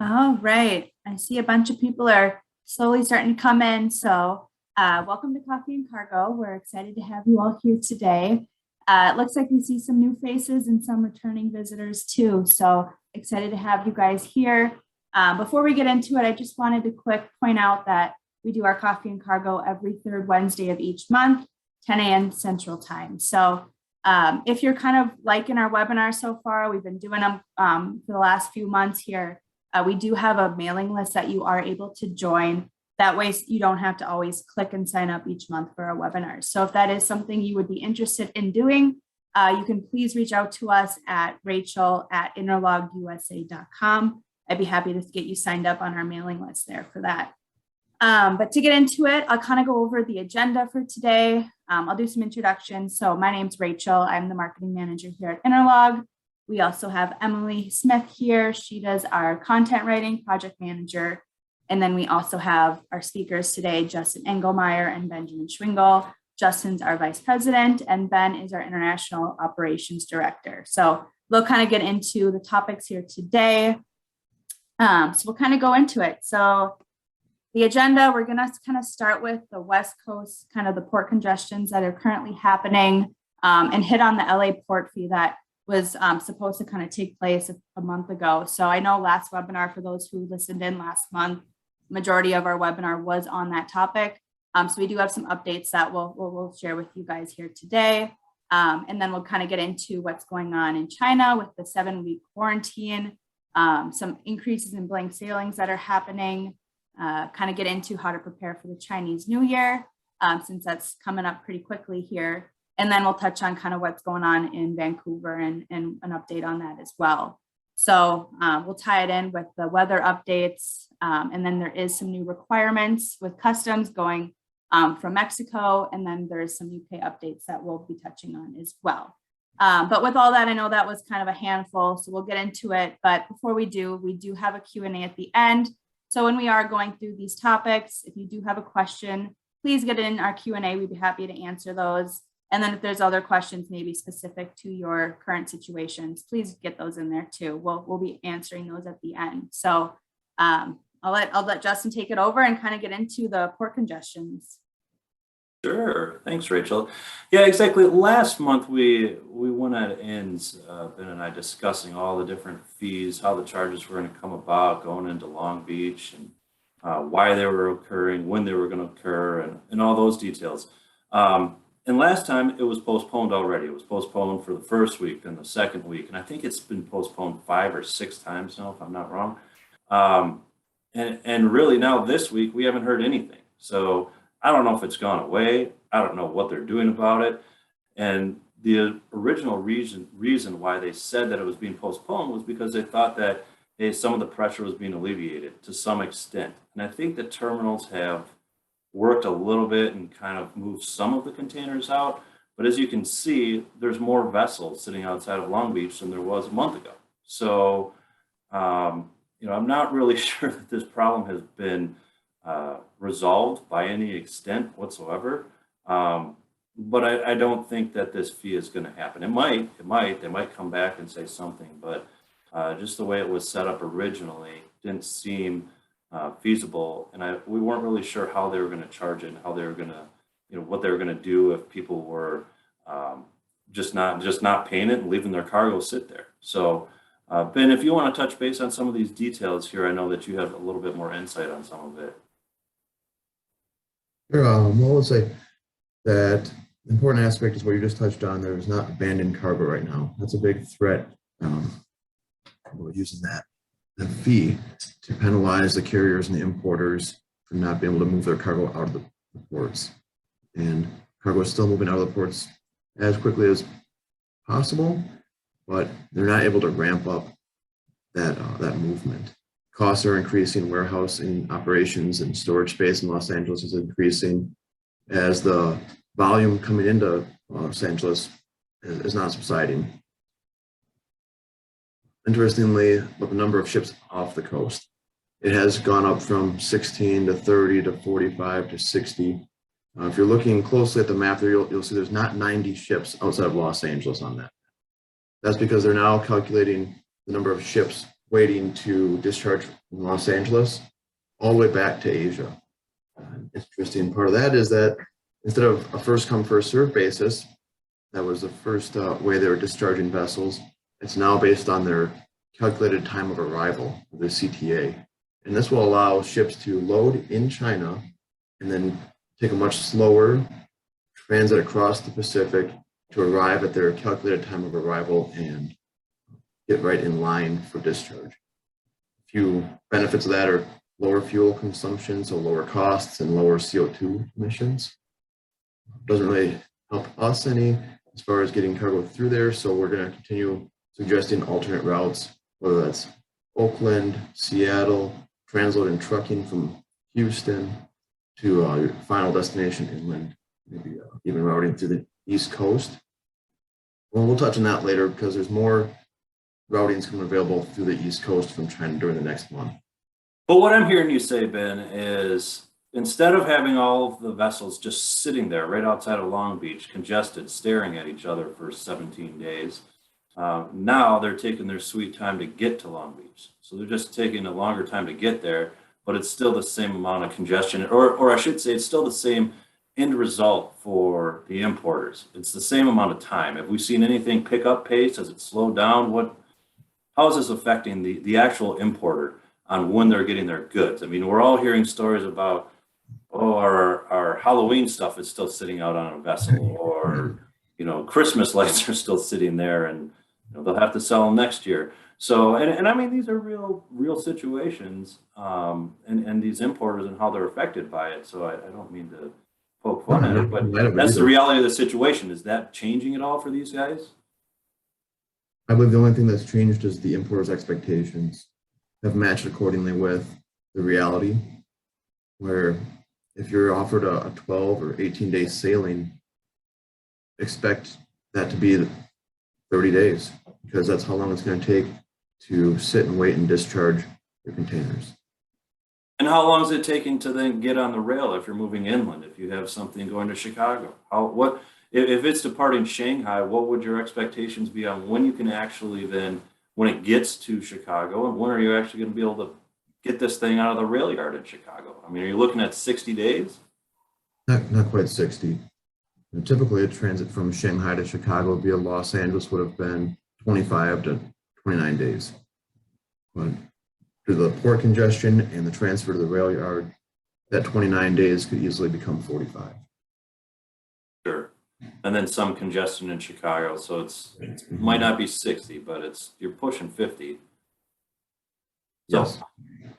All right. I see a bunch of people are slowly starting to come in. So, welcome to Coffee and Cargo. We're excited to have you all here today. It looks like we see some new faces and some returning visitors too. So, excited to have you guys here. Before we get into it, I just wanted to quick point out that we do our Coffee and Cargo every third Wednesday of each month, 10 a.m. Central Time. So, if you're kind of liking our webinar so far, we've been doing them for the last few months here. We do have a mailing list that you are able to join. That way you don't have to always click and sign up each month for our webinars. So if that is something you would be interested in doing, you can please reach out to us at rachel@interlogusa.com. I'd be happy to get you signed up on our mailing list there for that. But to get into it, I'll kind of go over the agenda for today. I'll do some introductions. So my name's Rachel. I'm the marketing manager here at Interlog. We also have Emily Smith here. She does our content writing, project manager. And then we also have our speakers today, Justin Engelmeyer and Benjamin Schwingle. Justin's our vice president and Ben is our international operations director. So we'll kind of get into the topics here today. So we'll kind of go into it. So the agenda, we're going to kind of start with the West Coast, kind of the port congestions that are currently happening, and hit on the LA port fee that was supposed to kind of take place a month ago. So I know last webinar, for those who listened in last month, majority of our webinar was on that topic. So we do have some updates that we'll share with you guys here today. And then we'll kind of get into what's going on in China with the 7-week quarantine, some increases in blank sailings that are happening, kind of get into how to prepare for the Chinese New Year, since that's coming up pretty quickly here. And then we'll touch on kind of what's going on in Vancouver and an update on that as well. So we'll tie it in with the weather updates. And then there is some new requirements with customs going from Mexico. And then there's some UK updates that we'll be touching on as well. But with all that, I know that was kind of a handful, so we'll get into it. But before we do have a Q&A at the end. So when we are going through these topics, if you do have a question, please get in our Q&A. We'd be happy to answer those. And then if there's other questions, maybe specific to your current situations, please get those in there too. We'll be answering those at the end. So I'll let Justin take it over and kind of get into the port congestions. Sure. Thanks, Rachel. Yeah, exactly. Last month, we went at ends, Ben and I, discussing all the different fees, how the charges were going to come about going into Long Beach, and why they were occurring, when they were going to occur, and all those details. And last time it was postponed already. It was postponed for the first week, then the second week. And I think it's been postponed 5 or 6 times now, if I'm not wrong. And really now this week, we haven't heard anything. So I don't know if it's gone away. I don't know what they're doing about it. And the original reason why they said that it was being postponed was because they thought that some of the pressure was being alleviated to some extent. And I think the terminals have worked a little bit and kind of moved some of the containers out. But as you can see, there's more vessels sitting outside of Long Beach than there was a month ago. So, I'm not really sure that this problem has been resolved by any extent whatsoever. But I don't think that this fee is going to happen. They might come back and say something, but just the way it was set up originally didn't seem feasible, and we weren't really sure how they were going to charge it and how they were going to, what they were going to do if people were just not paying it and leaving their cargo sit there. So, Ben, if you want to touch base on some of these details here, I know that you have a little bit more insight on some of it. Sure. Well, let's say that the important aspect is what you just touched on. There is not abandoned cargo right now. That's a big threat. We're using that fee to penalize the carriers and the importers for not being able to move their cargo out of the ports. And cargo is still moving out of the ports as quickly as possible, but they're not able to ramp up that movement. Costs are increasing, warehousing operations and storage space in Los Angeles is increasing as the volume coming into Los Angeles is not subsiding. Interestingly, with the number of ships off the coast, it has gone up from 16 to 30 to 45 to 60. If you're looking closely at the map there, you'll see there's not 90 ships outside of Los Angeles on that. That's because they're now calculating the number of ships waiting to discharge from Los Angeles all the way back to Asia. Interesting part of that is that instead of a first come, first served basis, that was the first way they were discharging vessels. It's now based on their calculated time of arrival, the CTA. And this will allow ships to load in China and then take a much slower transit across the Pacific to arrive at their calculated time of arrival and get right in line for discharge. A few benefits of that are lower fuel consumption, so lower costs and lower CO2 emissions. Doesn't really help us any as far as getting cargo through there, so we're going to continue suggesting alternate routes, whether that's Oakland, Seattle, transload and trucking from Houston to your final destination inland, maybe even routing through the East Coast. Well, we'll touch on that later because there's more routings coming available through the East Coast from China during the next month. But what I'm hearing you say, Ben, is instead of having all of the vessels just sitting there right outside of Long Beach, congested, staring at each other for 17 days, now they're taking their sweet time to get to Long Beach. So they're just taking a longer time to get there, but it's still the same amount of congestion, or I should say it's still the same end result for the importers. It's the same amount of time. Have we seen anything pick up pace? Has it slowed down? How is this affecting the actual importer on when they're getting their goods? I mean, we're all hearing stories about, oh, our Halloween stuff is still sitting out on a vessel, or, Christmas lights are still sitting there and they'll have to sell them next year. So, and I mean, these are real situations, and these importers and how they're affected by it. So I don't mean to poke fun at it, but that's the reality of the situation. Is that changing at all for these guys? I believe the only thing that's changed is the importer's expectations have matched accordingly with the reality, where if you're offered a 12 or 18-day sailing, expect that to be 30 days, because that's how long it's going to take to sit and wait and discharge your containers. And how long is it taking to then get on the rail if you're moving inland, if you have something going to Chicago? If it's departing Shanghai, what would your expectations be on when you can actually then, when it gets to Chicago, and when are you actually going to be able to get this thing out of the rail yard in Chicago? I mean, are you looking at 60 days? Not quite 60. And typically, a transit from Shanghai to Chicago via Los Angeles would have been 25 to 29 days. But due to the port congestion and the transfer to the rail yard, that 29 days could easily become 45. Sure. And then some congestion in Chicago, so it might not be 60, but you're pushing 50. So, Yes.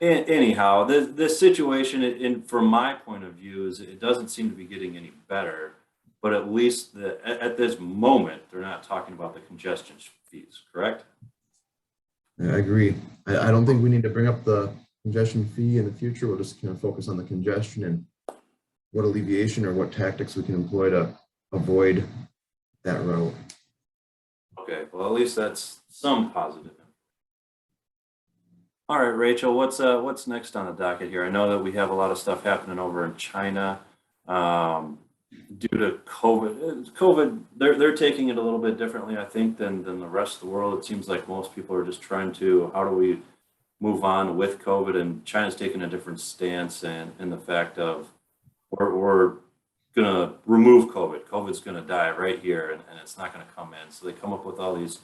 Anyhow, this situation, from my point of view, is it doesn't seem to be getting any better. But at least at this moment, they're not talking about the congestion fees, correct? I agree. I don't think we need to bring up the congestion fee in the future. We'll just kind of focus on the congestion and what alleviation or what tactics we can employ to avoid that route. Okay, well, at least that's some positive. All right, Rachel, what's next on the docket here? I know that we have a lot of stuff happening over in China. Due to COVID, they're taking it a little bit differently, I think, than the rest of the world. It seems like most people are just trying to, how do we move on with COVID? And China's taking a different stance, and the fact of we're going to remove COVID. COVID's going to die right here, and it's not going to come in. So they come up with all these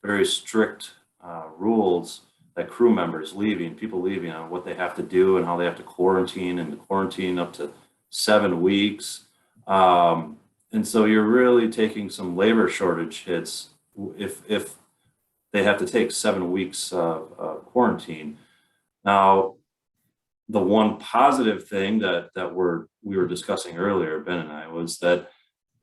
very strict rules that crew members people leaving on what they have to do and how they have to quarantine, and quarantine up to 7 weeks. And so you're really taking some labor shortage hits if they have to take 7 weeks of quarantine. Now, the one positive thing that we were discussing earlier, Ben and I, was that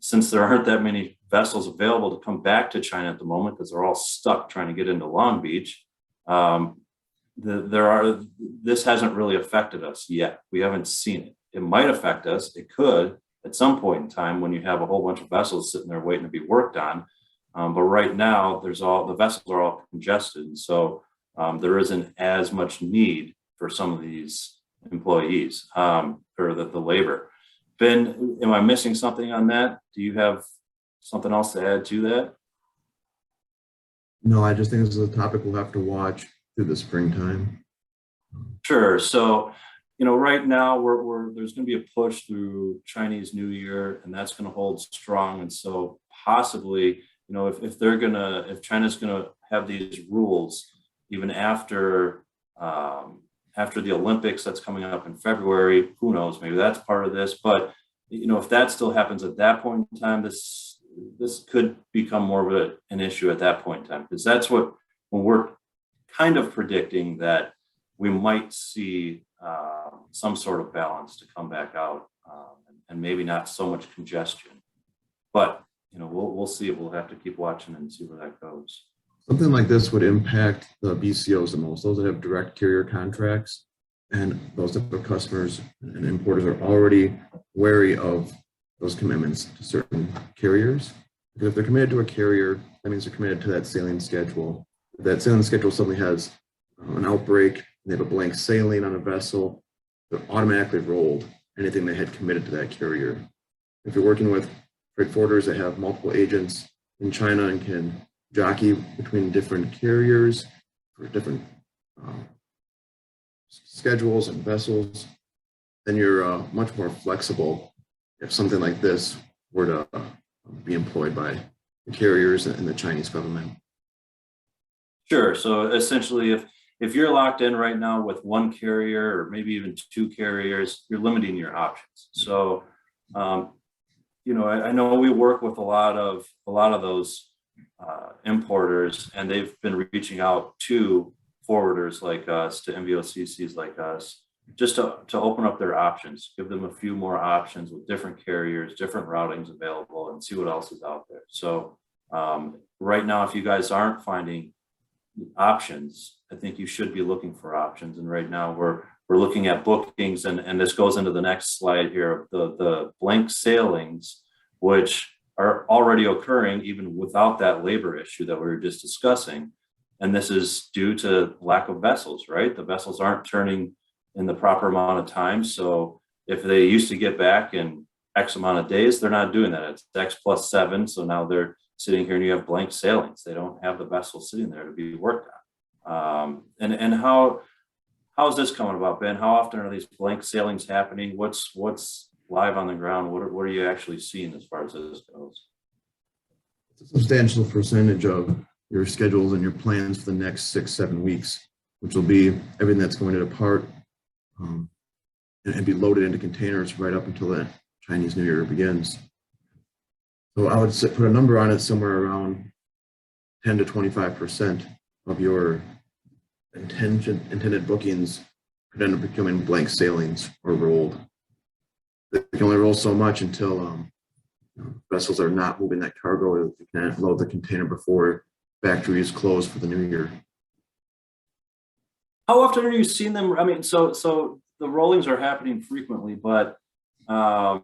since there aren't that many vessels available to come back to China at the moment because they're all stuck trying to get into Long Beach, this hasn't really affected us yet. We haven't seen it. It might affect us. It could at some point in time when you have a whole bunch of vessels sitting there waiting to be worked on. But right now, the vessels are all congested. And so there isn't as much need for some of these employees or the labor. Ben, am I missing something on that? Do you have something else to add to that? No, I just think this is a topic we'll have to watch through the springtime? Sure. So, right now there's going to be a push through Chinese New Year, and that's going to hold strong. And so possibly, if China's going to have these rules even after the Olympics that's coming up in February, who knows, maybe that's part of this. But, if that still happens at that point in time, this could become more of an issue at that point in time, because that's when we're kind of predicting that we might see some sort of balance to come back out, and maybe not so much congestion. But, we'll see. We'll have to keep watching and see where that goes. Something like this would impact the BCOs the most, those that have direct carrier contracts, and those type of customers and importers are already wary of those commitments to certain carriers. Because if they're committed to a carrier, that means they're committed to that sailing schedule. If that sailing schedule suddenly has an outbreak, and they have a blank sailing on a vessel, they're automatically rolled anything they had committed to that carrier. If you're working with freight forwarders that have multiple agents in China and can jockey between different carriers for different schedules and vessels, then you're much more flexible if something like this were to be employed by the carriers and the Chinese government. Sure. So essentially, if you're locked in right now with one carrier or maybe even two carriers, you're limiting your options. So, I know we work with a lot of those importers, and they've been reaching out to forwarders like us, to MVOCCs like us, just to open up their options, give them a few more options with different carriers, different routings available, and see what else is out there. So right now, if you guys aren't finding options, I think you should be looking for options. And right now we're looking at bookings, and this goes into the next slide here, the blank sailings, which are already occurring even without that labor issue that we were just discussing. And this is due to lack of vessels, right? The vessels aren't turning in the proper amount of time. So if they used to get back in X amount of days, they're not doing that. It's X plus 7. So now they're sitting here and you have blank sailings. They don't have the vessels sitting there to be worked on. And how's this coming about, Ben? How often are these blank sailings happening? What's live on the ground? What are you actually seeing as far as this goes? It's a substantial percentage of your schedules and your plans for the next 6-7 weeks, which will be everything that's going to depart and be loaded into containers right up until the Chinese New Year begins. So I would put a number on it somewhere around 10 to 25% of your intended bookings could end up becoming blank sailings or rolled. They can only roll so much until vessels are not moving that cargo, or they can't load the container before factory is closed for the new year. How often are you seeing them? I mean, so the rollings are happening frequently, but it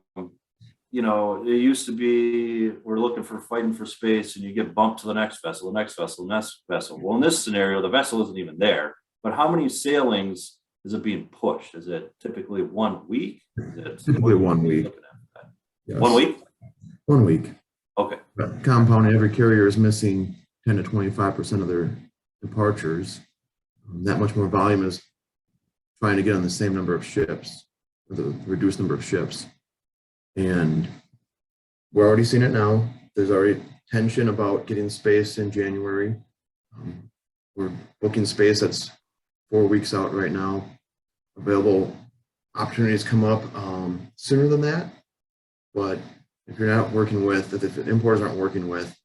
used to be we're looking for fighting for space, and you get bumped to the next vessel, the next vessel, the next vessel. Well, in this scenario, the vessel isn't even there. But how many sailings is it being pushed? Is it typically 1 week? Is it typically 1 week? Yes. 1 week? 1 week. Okay. Compounding, every carrier is missing 10 to 25% of their departures. That much more volume is trying to get on the same number of ships, or the reduced number of ships. And we're already seeing it now. There's already tension about getting space in January. We're booking space that's 4 weeks out right now. Available opportunities come up sooner than that. But if you're not working with, if importers aren't working with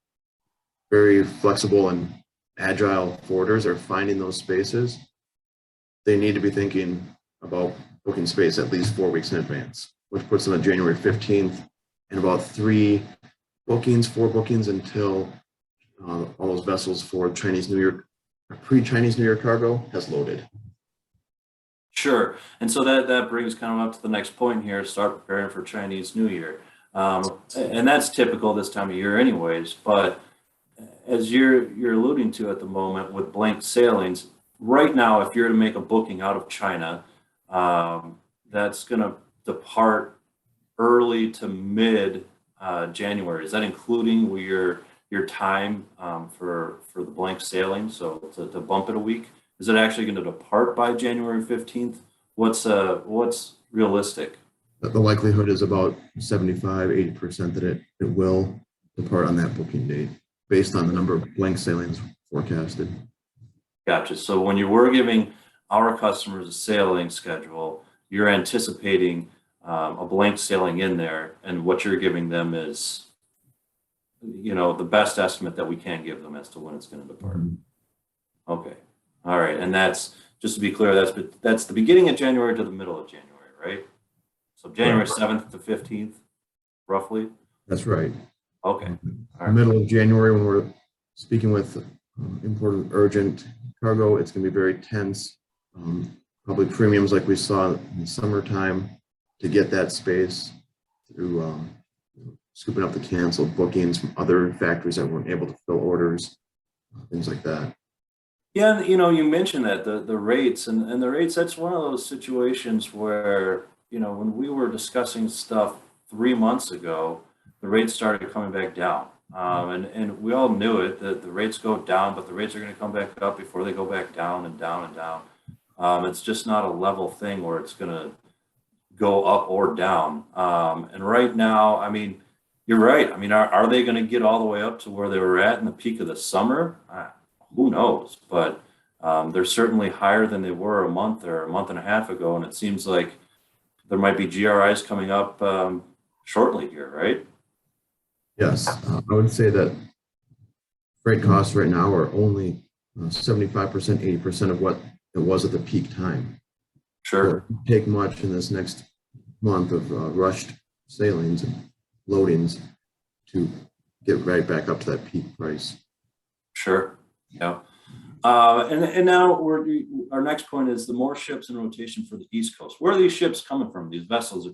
very flexible and agile forwarders are finding those spaces, they need to be thinking about booking space at least 4 weeks in advance, which puts them on January 15th and about 4 bookings until all those vessels for Chinese New Year, pre-Chinese New Year cargo has loaded. Sure. And so that brings kind of up to the next point here, start preparing for Chinese New Year. And that's typical this time of year anyways, but as you're alluding to at the moment with blank sailings, right now, if you're to make a booking out of China, that's going to depart early to mid January. Is that including your time for the blank sailing? So to bump it a week, Is it actually going to depart by January 15th? What's realistic? The likelihood is about 75, 80% that it will depart on that booking date based on the number of blank sailings forecasted. Gotcha. So when you were giving our customers a sailing schedule, you're anticipating a blank sailing in there, and what you're giving them is, the best estimate that we can give them as to when it's going to depart. Okay. All right. And that's, just to be clear, that's the beginning of January to the middle of January, right? So January 7th to 15th, roughly? That's right. Okay. All right. Middle of January, when we're speaking with important urgent cargo, it's going to be very tense. Probably premiums like we saw in the summertime to get that space through scooping up the canceled bookings from other factories that weren't able to fill orders, things like that. Yeah, you mentioned that the rates and the rates, that's one of those situations where, when we were discussing stuff 3 months ago, the rates started coming back down. And we all knew it, that the rates go down, but the rates are going to come back up before they go back down and down and down. It's just not a level thing where it's going to go up or down. And right now, I mean, you're right. I mean, are they going to get all the way up to where they were at in the peak of the summer? Who knows? But they're certainly higher than they were a month or a month and a half ago. And it seems like there might be GRIs coming up shortly here, right? Yes, I would say that freight costs right now are only 75%, 80% of what it was at the peak time. Sure. So take much in this next month of rushed sailings and loadings to get right back up to that peak price. Sure. Yeah. And now our next point is the more ships in rotation for the East Coast. Where are these ships coming from? These vessels?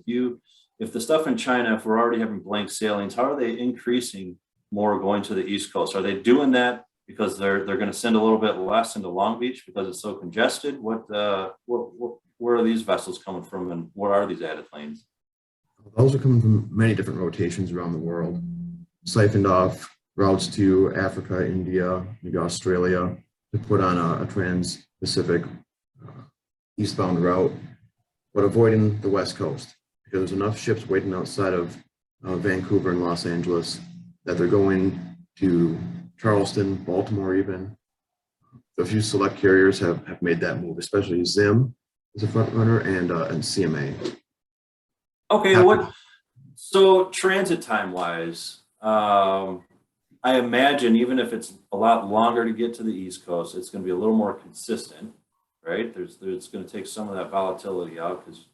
If the stuff in China, if we're already having blank sailings, how are they increasing more going to the East Coast? Are they doing that because they're going to send a little bit less into Long Beach because it's so congested? Where are these vessels coming from, and what are these added lanes? Those are coming from many different rotations around the world, siphoned off routes to Africa, India, maybe Australia, to put on a trans-Pacific eastbound route, but avoiding the West Coast because there's enough ships waiting outside of Vancouver and Los Angeles that they're going to Charleston, Baltimore even. A few select carriers have made that move, especially Zim is a front runner and CMA. Okay, so transit time wise, I imagine even if it's a lot longer to get to the East Coast, it's going to be a little more consistent, right? It's going to take some of that volatility out because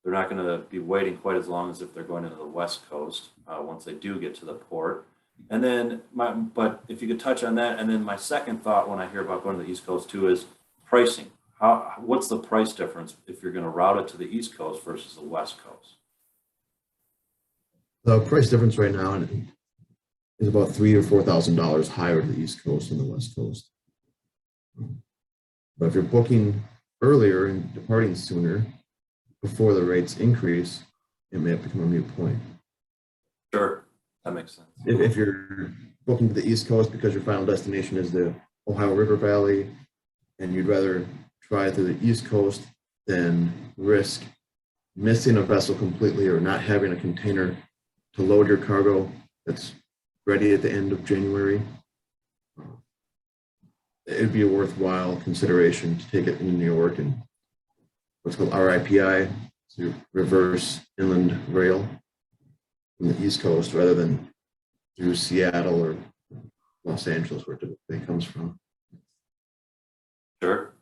they're not going to be waiting quite as long as if they're going into the West Coast once they do get to the port. And then, but if you could touch on that, and then my second thought when I hear about going to the East Coast too is pricing. What's the price difference if you're going to route it to the East Coast versus the West Coast? The price difference right now is about $3,000 or $4,000 higher to the East Coast than the West Coast. But if you're booking earlier and departing sooner, before the rates increase, it may have become a moot point. Sure, that makes sense. If you're booking to the East Coast because your final destination is the Ohio River Valley, and you'd rather try through the East Coast than risk missing a vessel completely or not having a container to load your cargo that's ready at the end of January, it'd be a worthwhile consideration to take it in New York and what's called RIPI, so reverse inland rail from the East Coast rather than through Seattle or Los Angeles, where it typically comes from. Sure.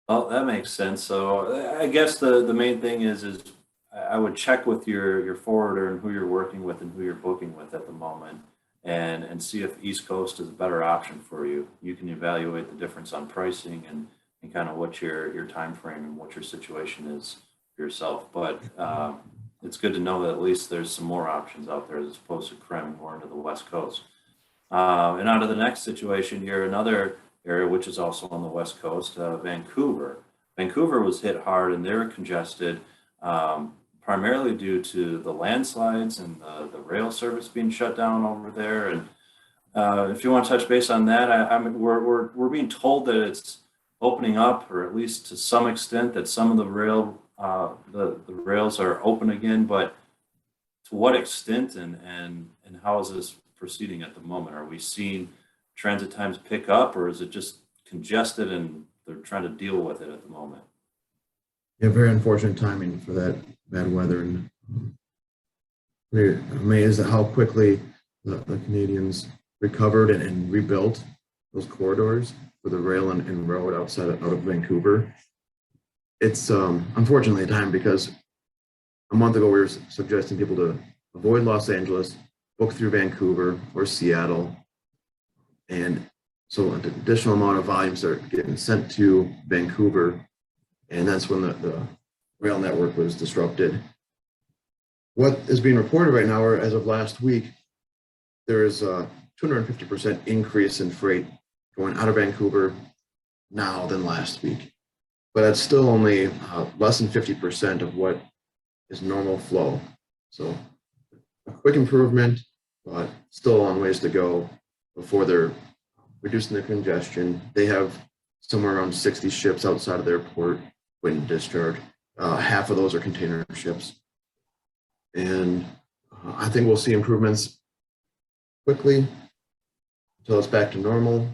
Well, that makes sense. So I guess the main thing is I would check with your forwarder and who you're working with and who you're booking with at the moment and see if East Coast is a better option for you. You can evaluate the difference on pricing and kind of what your time frame and what your situation is for yourself. But it's good to know that at least there's some more options out there as opposed to cramming more into the West Coast. And on to the next situation here, another area which is also on the West Coast, Vancouver. Vancouver was hit hard and they're congested primarily due to the landslides and the rail service being shut down over there. And if you want to touch base on that, we're being told that it's opening up, or at least to some extent, that some of the the rails are open again, but to what extent and how is this proceeding at the moment? Are we seeing transit times pick up, or is it just congested and they're trying to deal with it at the moment? Yeah, very unfortunate timing for that bad weather, and we're amazed at how quickly the Canadians recovered and rebuilt those corridors for the rail and road out of Vancouver. It's unfortunately a time because a month ago we were suggesting people to avoid Los Angeles, book through Vancouver or Seattle, and so an additional amount of volumes are getting sent to Vancouver, and that's when the rail network was disrupted. What is being reported right now, or as of last week, there is a 250% increase in freight going out of Vancouver now than last week. But that's still only less than 50% of what is normal flow. So a quick improvement, but still a long ways to go before they're reducing the congestion. They have somewhere around 60 ships outside of their port waiting to discharge. Half of those are container ships. And I think we'll see improvements quickly until it's back to normal.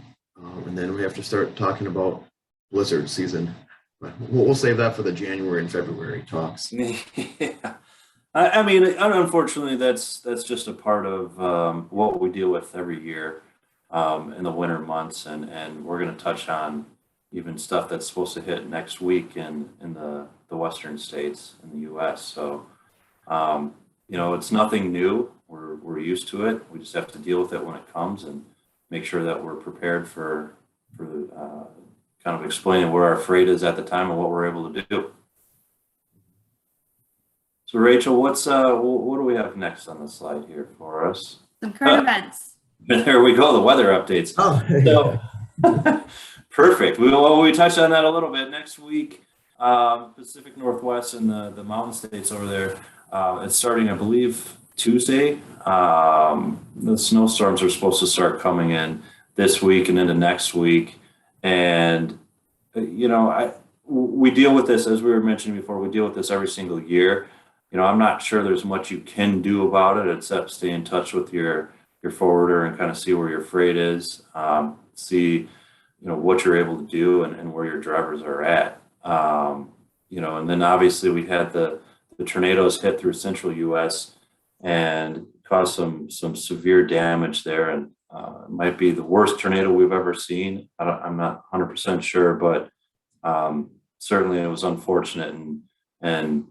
And then we have to start talking about blizzard season. But we'll save that for the January and February talks. Yeah. I mean, unfortunately, that's just a part of what we deal with every year in the winter months, and we're going to touch on even stuff that's supposed to hit next week in the western states in the U.S. So, it's nothing new. We're used to it. We just have to deal with it when it comes and make sure that we're prepared for kind of explaining where our freight is at the time and what we're able to do. So Rachel, what do we have next on the slide here for us? Some current events. There we go, the weather updates. Oh, So, perfect. We touched on that a little bit. Next week, Pacific Northwest and the mountain states over there, it's starting, I believe, Tuesday. The snowstorms are supposed to start coming in this week and into next week. And, we deal with this, as we were mentioning before, we deal with this every single year. I'm not sure there's much you can do about it except stay in touch with your forwarder and kind of see where your freight is, see, what you're able to do and where your drivers are at. And then obviously we had the tornadoes hit through central U.S. and caused some severe damage there. And it might be the worst tornado we've ever seen. I'm not 100% sure, but certainly it was unfortunate and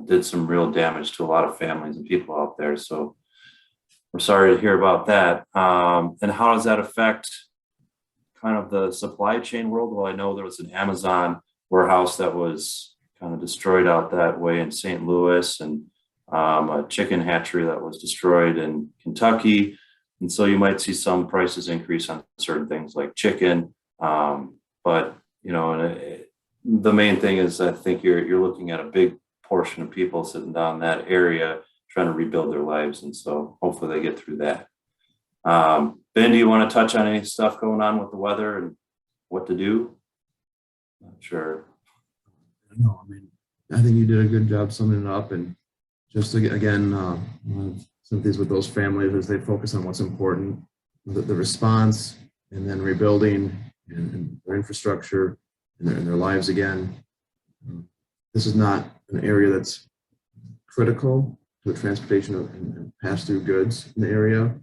did some real damage to a lot of families and people out there. So we're sorry to hear about that. And how does that affect kind of the supply chain world? Well, I know there was an Amazon warehouse that was kind of destroyed out that way in St. Louis, and a chicken hatchery that was destroyed in Kentucky. And so you might see some prices increase on certain things like chicken. But, the main thing is I think you're looking at a big portion of people sitting down in that area trying to rebuild their lives. And so hopefully they get through that. Ben, do you want to touch on any stuff going on with the weather and what to do? Not sure. No, I think you did a good job summing it up, and just again, sympathies with those families as they focus on what's important, the response, and then rebuilding and their infrastructure and their lives again. This is not an area that's critical to the transportation and pass-through goods in the area,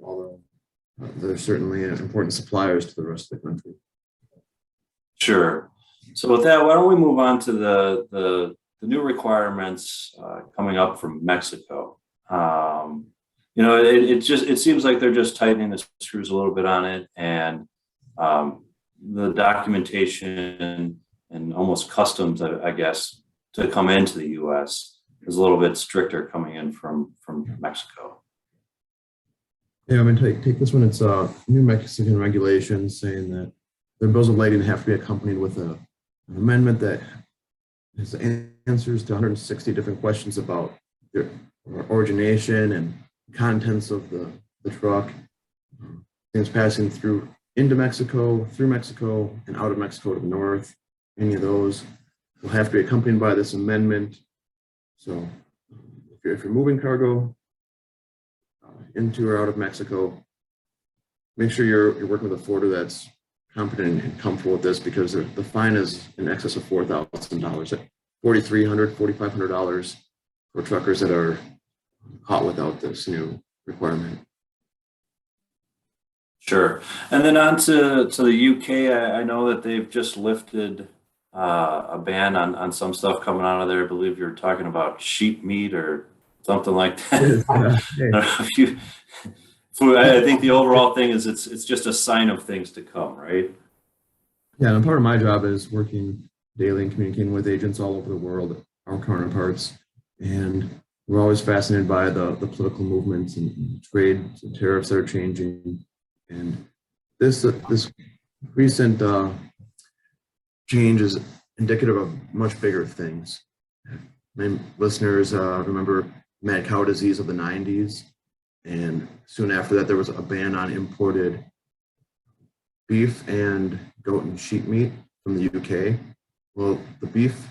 although they're certainly important suppliers to the rest of the country. Sure. So with that, why don't we move on to the new requirements coming up from Mexico? It seems like they're just tightening the screws a little bit on it, and the documentation and almost customs, I guess, to come into the U.S. is a little bit stricter coming in from Mexico. Yeah, take this one. It's new Mexican regulations saying that their bills of lading have to be accompanied with an amendment that has answers to 160 different questions about their origination and contents of the truck. Things passing through into Mexico, through Mexico, and out of Mexico to the north. Any of those will have to be accompanied by this amendment. So if you're moving cargo into or out of Mexico, make sure you're working with a forwarder that's competent and comfortable with this, because the fine is in excess of $4,000, $4,300, $4,500 for truckers that are caught without this new requirement. Sure. And then on to the UK, I know that they've just lifted a ban on some stuff coming out of there. I believe you're talking about sheep meat or something like that. I think the overall thing is it's just a sign of things to come, right? Yeah, and part of my job is working daily and communicating with agents all over the world, our counterparts, and we're always fascinated by the political movements and trade and tariffs that are changing. And this recent change is indicative of much bigger things. Many listeners remember mad cow disease of the 90s, and soon after that there was a ban on imported beef and goat and sheep meat from the UK. Well, the beef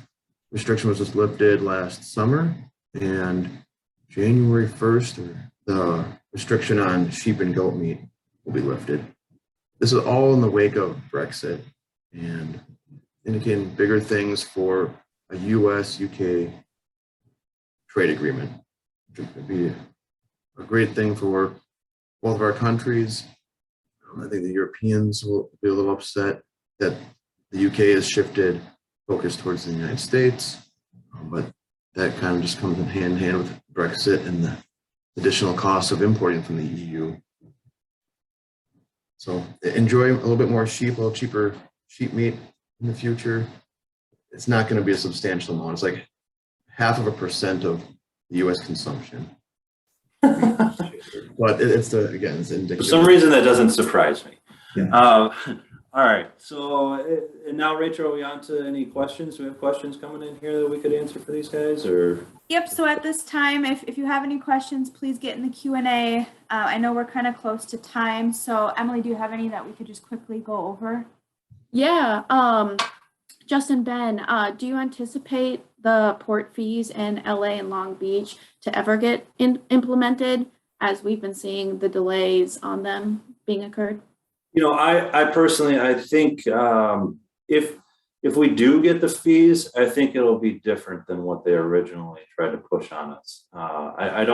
restriction was just lifted last summer, and January 1st, the restriction on sheep and goat meat will be lifted. This is all in the wake of Brexit and indicating bigger things for a US-UK trade agreement, which would be a great thing for both of our countries. I think the Europeans will be a little upset that the UK has shifted focus towards the United States, but that kind of just comes in hand with Brexit and the additional costs of importing from the EU. So enjoy a little bit more sheep, a little cheaper sheep meat in the future. It's not going to be a substantial amount. It's like 0.5% of the U.S. consumption. But it's indicative. For some reason, that doesn't surprise me. Yeah. All right. So, and now, Rachel, are we on to any questions? Do we have questions coming in here that we could answer for these guys, or? Yep. So at this time, if you have any questions, please get in the Q&A. I know we're kind of close to time. So Emily, do you have any that we could just quickly go over? Yeah. Justin, Ben, do you anticipate the port fees in LA and Long Beach to ever get implemented, as we've been seeing the delays on them being occurred? You know, I personally, I think if we do get the fees, I think it'll be different than what they originally tried to push on us. I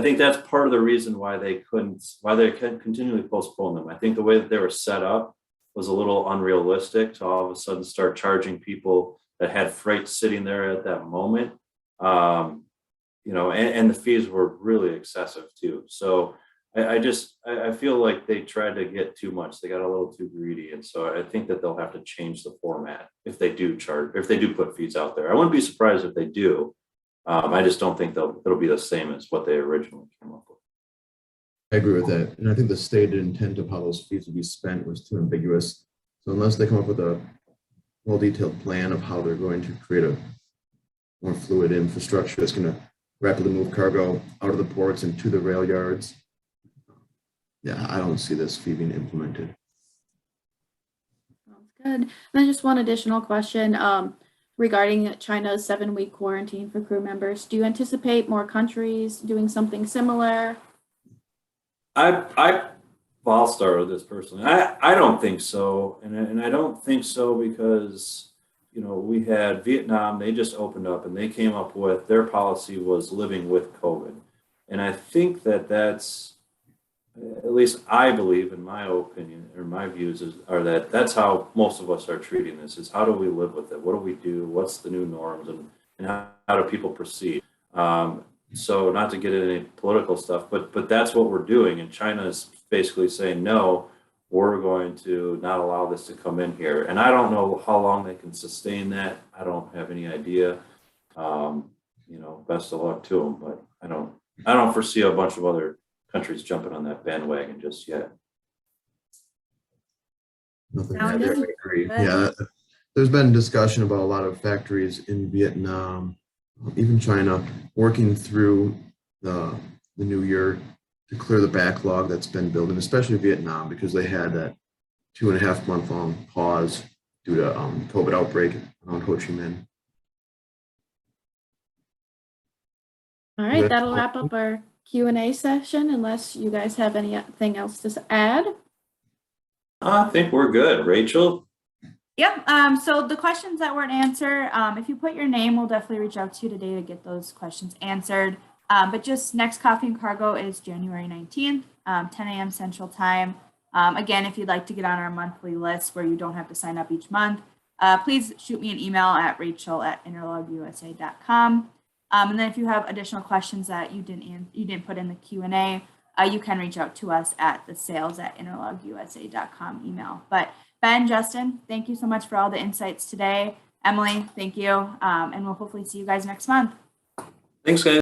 think that's part of the reason why they can continually postpone them. I think the way that they were set up was a little unrealistic to all of a sudden start charging people that had freight sitting there at that moment. You know, and the fees were really excessive too. So I feel like they tried to get too much. They got a little too greedy. And so I think that they'll have to change the format if they do put fees out there. I wouldn't be surprised if they do. I just don't think it'll be the same as what they originally came up with. I agree with that. And I think the stated intent of how those fees would be spent was too ambiguous. So unless they come up with a well-detailed plan of how they're going to create a more fluid infrastructure that's going to rapidly move cargo out of the ports and to the rail yards, yeah, I don't see this fee being implemented. Sounds good. And then just one additional question regarding China's 7-week quarantine for crew members. Do you anticipate more countries doing something similar? I'll start with this personally. I don't think so, and I don't think so because, you know, we had Vietnam. They just opened up and they came up with their policy was living with COVID, and I think that's, at least I believe, in my opinion or my views, are that that's how most of us are treating this. Is how do we live with it? What do we do? What's the new norms, and how do people proceed? So not to get into any political stuff, but that's what we're doing. And China is basically saying, no, we're going to not allow this to come in here. And I don't know how long they can sustain that. I don't have any idea. You know, best of luck to them, but I don't foresee a bunch of other countries jumping on that bandwagon just yet. Nothing to add there. I agree. Yeah, there's been discussion about a lot of factories in Vietnam, even China, working through the new year to clear the backlog that's been building, especially Vietnam, because they had that 2.5 month long pause due to COVID outbreak around Ho Chi Minh. All right, That's that'll all. wrap up our Q&A session unless you guys have anything else to add. I think we're good. Rachel? Yep. So the questions that weren't answered, if you put your name, we'll definitely reach out to you today to get those questions answered. But just next Coffee and Cargo is January 19th, 10 a.m. Central Time. Again, if you'd like to get on our monthly list where you don't have to sign up each month, please shoot me an email at rachel@interlogusa.com. And then if you have additional questions that you didn't put in the Q&A, you can reach out to us at the sales@interlogusa.com email. But Ben, Justin, thank you so much for all the insights today. Emily, thank you. And we'll hopefully see you guys next month. Thanks, guys.